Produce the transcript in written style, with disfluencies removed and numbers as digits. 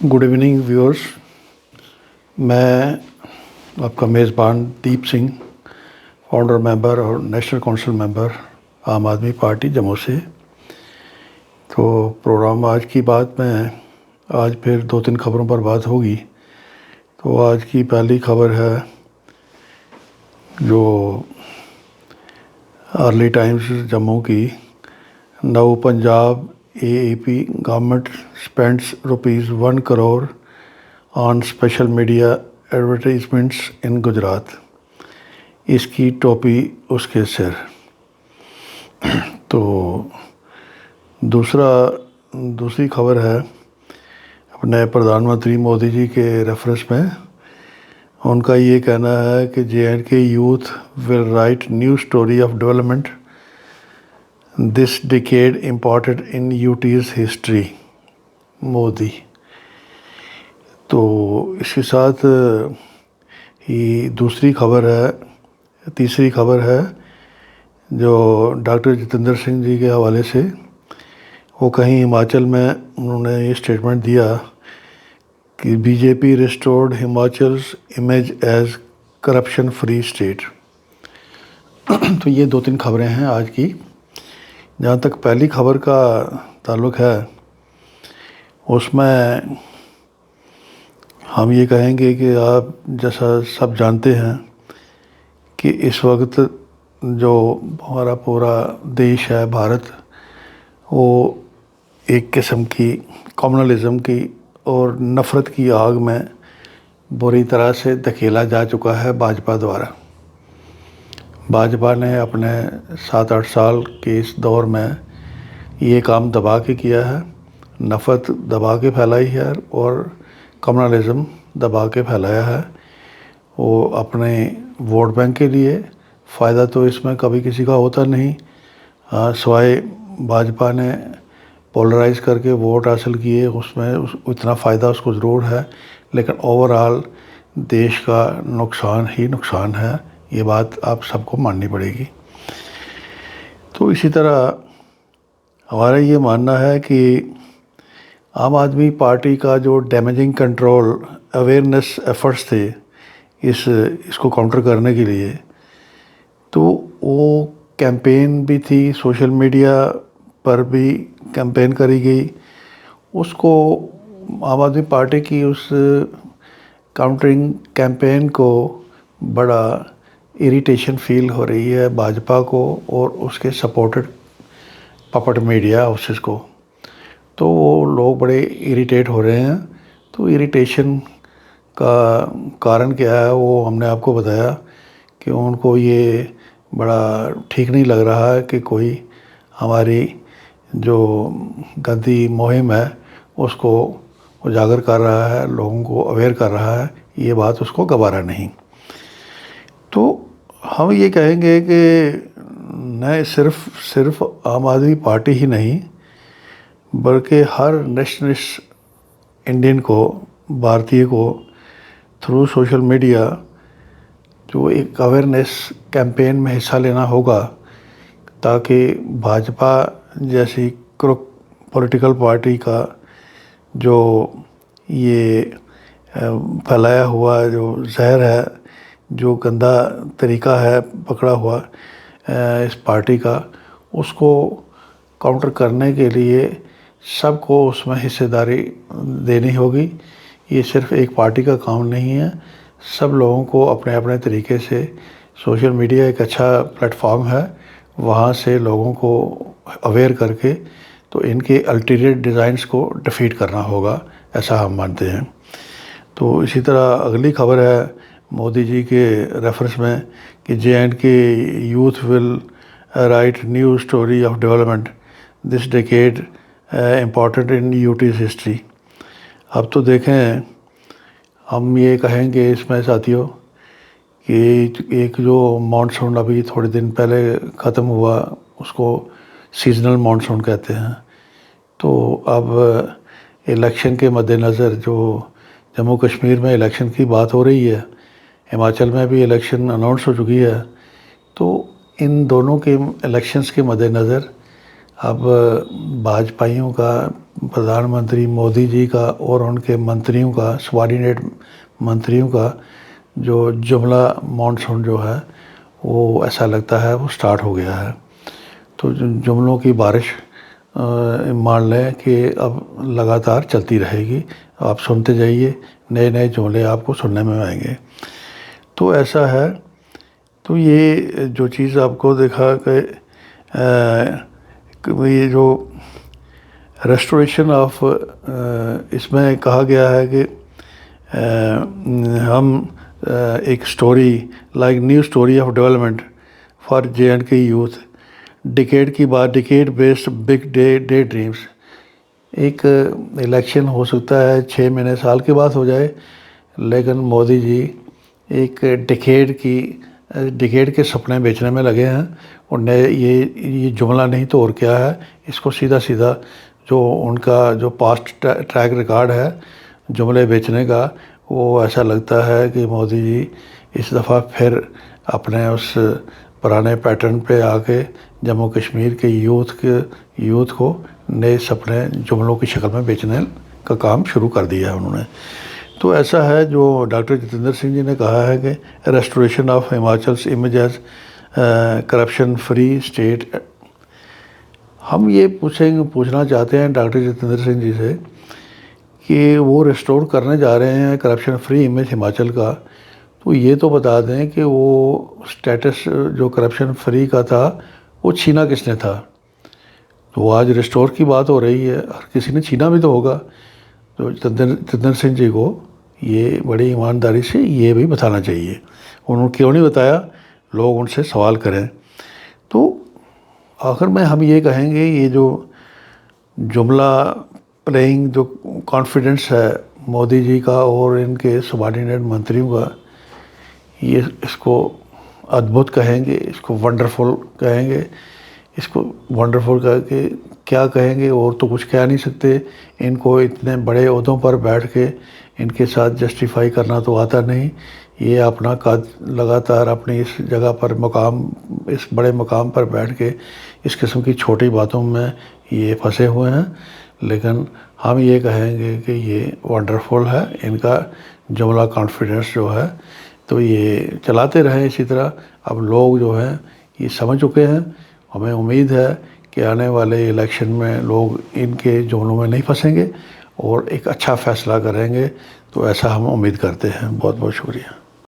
Good evening viewers. मैं आपका मेज़बान दीप सिंह, फाउंडर मेंबर और नेशनल काउंसिल मेंबर आम आदमी पार्टी जम्मू से। तो प्रोग्राम आज की बात में आज फिर 2-3 खबरों पर बात होगी। तो आज की पहली खबर है जो अर्ली टाइम्स जम्मू की। Now Punjab AAP government spends ₹1 crore on special media advertisements in Gujarat. इसकी टोपी उसके सिर। तो दूसरी खबर है अपने प्रधानमंत्री मोदी जी के रेफरेंस में। उनका ये कहना है कि J&K youth will write new story of development this decade important in UT's history, Modi. तो इसके साथ ही तीसरी खबर है जो डॉक्टर जितेंद्र सिंह जी के हवाले से। वो कहीं हिमाचल में उन्होंने ये स्टेटमेंट दिया कि BJP restored Himachal's image as corruption free state. तो ये 2-3 खबरें हैं आज की। जहाँ तक पहली खबर का ताल्लुक़ है, उसमें हम ये कहेंगे कि आप जैसा सब जानते हैं कि इस वक्त जो हमारा पूरा देश है भारत, वो एक किस्म की कम्युनलिज़म की और नफ़रत की आग में बुरी तरह से धकेला जा चुका है भाजपा द्वारा। भाजपा ने अपने 7-8 साल के इस दौर में ये काम दबा के किया है, नफ़रत दबा के फैलाई है और कम्युनलिज़म दबा के फैलाया है। वो अपने वोट बैंक के लिए फ़ायदा तो इसमें कभी किसी का होता नहीं, सिवाय भाजपा ने पोलराइज़ करके वोट हासिल किए, उसमें इतना फ़ायदा उसको ज़रूर है, लेकिन ओवरऑल देश का नुकसान ही नुकसान है। ये बात आप सबको माननी पड़ेगी। तो इसी तरह हमारा ये मानना है कि आम आदमी पार्टी का जो डैमेजिंग कंट्रोल अवेयरनेस एफर्ट्स थे इसको काउंटर करने के लिए, तो वो कैंपेन भी थी, सोशल मीडिया पर भी कैंपेन करी गई। उसको आम आदमी पार्टी की उस काउंटरिंग कैंपेन को बड़ा इरिटेशन फील हो रही है भाजपा को और उसके सपोर्टेड पपट मीडिया हाउसेस को। तो वो लोग बड़े इरिटेट हो रहे हैं। तो इरिटेशन का कारण क्या है वो हमने आपको बताया कि उनको ये बड़ा ठीक नहीं लग रहा है कि कोई हमारी जो गंदी मुहिम है उसको उजागर कर रहा है, लोगों को अवेयर कर रहा है। ये बात उसको गवारा नहीं। तो हम ये कहेंगे कि न सिर्फ आम आदमी पार्टी ही नहीं, बल्कि हर नेशनलिस्ट इंडियन को, भारतीय को थ्रू सोशल मीडिया जो एक अवेयरनेस कैंपेन में हिस्सा लेना होगा, ताकि भाजपा जैसी क्रुक पॉलिटिकल पार्टी का जो ये फैलाया हुआ जो जहर है, जो गंदा तरीका है पकड़ा हुआ इस पार्टी का, उसको काउंटर करने के लिए सबको उसमें हिस्सेदारी देनी होगी। ये सिर्फ एक पार्टी का काम नहीं है, सब लोगों को अपने अपने तरीके से, सोशल मीडिया एक अच्छा प्लेटफॉर्म है, वहाँ से लोगों को अवेयर करके तो इनके अल्टीरियर डिज़ाइंस को डिफीट करना होगा, ऐसा हम मानते हैं। तो इसी तरह अगली खबर है मोदी जी के रेफरेंस में कि J&K youth will write new story of development this decade important in UT's history. अब तो देखें, हम ये कहेंगे इसमें साथियों कि एक जो मानसून अभी थोड़े दिन पहले ख़त्म हुआ, उसको सीजनल मानसून कहते हैं। तो अब इलेक्शन के मद्देनज़र जो जम्मू कश्मीर में इलेक्शन की बात हो रही है, हिमाचल में भी इलेक्शन अनाउंस हो चुकी है। तो इन दोनों के इलेक्शंस के मद्देनज़र अब भाजपाइयों का, प्रधानमंत्री मोदी जी का और उनके मंत्रियों का, सबॉर्डिनेट मंत्रियों का जो जुमला मॉनसून जो है वो ऐसा लगता है वो स्टार्ट हो गया है। तो जुमलों की बारिश मान लें कि अब लगातार चलती रहेगी। आप सुनते जाइए, नए नए जुमले आपको सुनने में आएंगे। तो ऐसा है। तो ये जो चीज़ आपको देखा कि ये जो रेस्टोरेशन ऑफ, इसमें कहा गया है कि हम एक story like new story of development for J&K youth, decade की बात, decade based big day dreams. एक इलेक्शन हो सकता है 6 महीने साल के बाद हो जाए, लेकिन मोदी जी एक डिकेड के सपने बेचने में लगे हैं। और ये जुमला नहीं तो और क्या है, इसको सीधा सीधा जो उनका जो पास्ट ट्रैक रिकॉर्ड है जुमले बेचने का, वो ऐसा लगता है कि मोदी जी इस दफ़ा फिर अपने उस पुराने पैटर्न पे आके जम्मू कश्मीर के यूथ को नए सपने जुमलों की शक्ल में बेचने का काम शुरू कर दिया है उन्होंने। तो ऐसा है जो डॉक्टर जितेंद्र सिंह जी ने कहा है कि restoration of Himachal's image as corruption free state. हम ये पूछना चाहते हैं डॉक्टर जितेंद्र सिंह जी से कि वो रिस्टोर करने जा रहे हैं करप्शन फ्री इमेज हिमाचल का, तो ये तो बता दें कि वो स्टेटस जो करप्शन फ्री का था वो छीना किसने था। तो आज रिस्टोर की बात हो रही है, हर किसी ने छीना भी तो होगा। तो जितेंद्र सिंह जी को ये बड़ी ईमानदारी से ये भी बताना चाहिए। उन्होंने क्यों नहीं बताया, लोग उनसे सवाल करें। तो आखिर में हम ये कहेंगे, ये जो जुमला प्लेइंग जो कॉन्फिडेंस है मोदी जी का और इनके सबॉर्डिनेट मंत्रियों का, ये इसको अद्भुत कहेंगे, इसको वंडरफुल कहेंगे। इसको वंडरफुल कह के क्या कहेंगे, और तो कुछ कह नहीं सकते। इनको इतने बड़े ओहदों पर बैठ के इनके साथ जस्टिफाई करना तो आता नहीं। ये अपना कद लगातार अपनी इस जगह पर इस बड़े मकाम पर बैठ के इस किस्म की छोटी बातों में ये फंसे हुए हैं। लेकिन हम ये कहेंगे कि ये वंडरफुल है इनका जुमला कॉन्फिडेंस जो है। तो ये चलाते रहें इसी तरह। अब लोग जो हैं ये समझ चुके हैं। हमें उम्मीद है कि आने वाले इलेक्शन में लोग इनके जुमलों में नहीं फंसेंगे और एक अच्छा फ़ैसला करेंगे। तो ऐसा हम उम्मीद करते हैं। बहुत बहुत शुक्रिया।